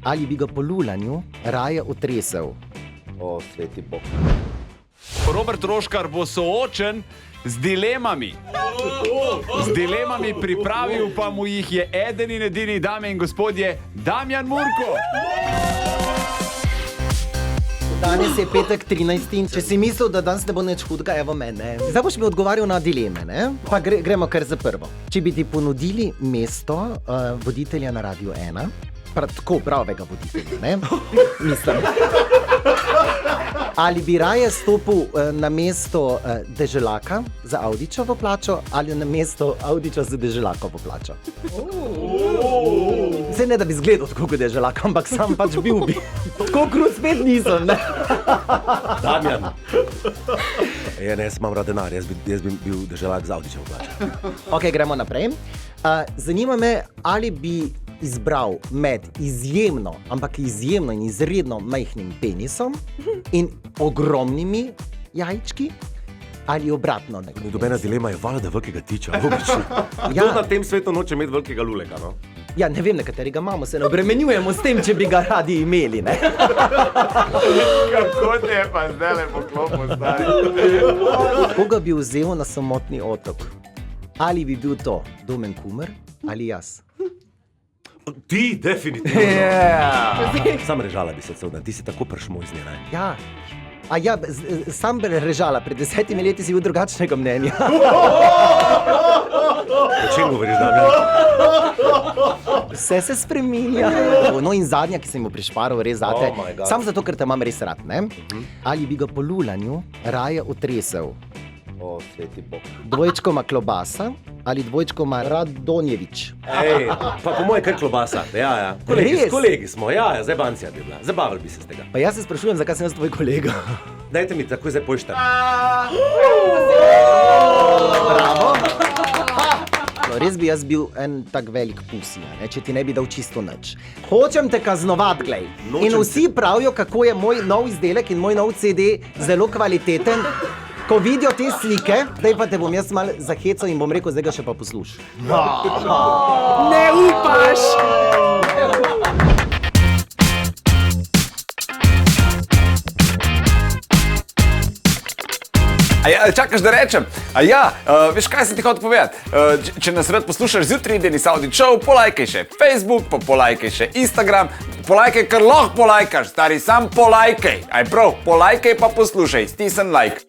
Ali bi ga po lulanju raje otresel? O, sveti Bog. Robert Roškar bo soočen z dilemami. Z dilemami pripravil pa mu jih je eden in edini, dame in gospodje, Damjan Murko. Danes je petek 13. in če si mislil, da danes ne bo nič hudega, evo mene. Zdaj boš mi odgovarjal na dileme, ne? Pa gremo kar za prvo. Če bi ti ponudili mesto voditelja na Radio 1, tako pravega voditelja, ne? Mislim. Ali bi raje stopil na mesto Deželaka za Avdičevo plačo ali na mesto Avdiča za Deželakovo plačo? Vse ne, da bi zgledal tako kot Deželak, ampak sam pač bil bi. Tako krut spet nisem, ne? Damjan. Jaz imam rad denar, jaz bi bil Deželak za Avdičevo plačo. Ok, gremo naprej. Zanima me, ali bi izbral med izjemno, ampak izjemno in izredno majhnim penisom in ogromnimi jajčki, ali obratno. Nobena dilema je valjda velikega tiča, logično. Ja. Kdo na tem svetu noče imeti velikega lulega, no? Ja, ne vem, na katerega imamo, se ne obremenjujemo s tem, če bi ga radi imeli, ne? Kako te je pa zdaj lepo klopo stari? Koga bi vzel na samotni otok? Ali bi bil to Domen Kumer ali jaz? Ti, definitivno. Yeah. Sam režala bi se cel dan, ti si tako pršmo iz njena. Ja. A ja, sam bi režala, pred 10 leti si bil drugačnega mnenja. O čem govoriš, Damjan? Vse se spreminja. No in zadnja, ki sem mu prišparal, res zate. Oh my God. Samo zato, ker te imam res rad, ne? Ali bi ga po lulanju raje otresel? O, sveti Bog. Dvojčkoma klobasa ali dvojčkoma Radonjevič? Ej, pa po moje kar klobasa. Ja. Res? Kolegi smo, ja, zdaj bancija bi bila. Zabavali bi se z tega. Pa jaz se sprašujem, zakaj sem jaz tvoj kolega. Dajte mi takoj zdaj poštar. Bravo. No, res bi jaz bil en tak velik pusi, ne, če ti ne bi dal čisto nič. Hočem te kaznovati, glej. Nočem In vsi pravijo, kako je moj nov izdelek in moj nov CD zelo kvaliteten. Ko vidijo te slike, zdaj pa te bom jaz malo zahecal in bom rekel, zdaj ga še pa poslušaj. Ne upaš! Čakaš, da rečem? Veš, kaj sem ti hotel povedati? Če nas rad poslušaš zjutraj, Denis Audi Show, polajkaj še Facebook, pa polajkaj še Instagram, polajkaj, kar lahko polajkaš, stari, sam polajkaj. Aj prav, polajkaj pa poslušaj, stisni like.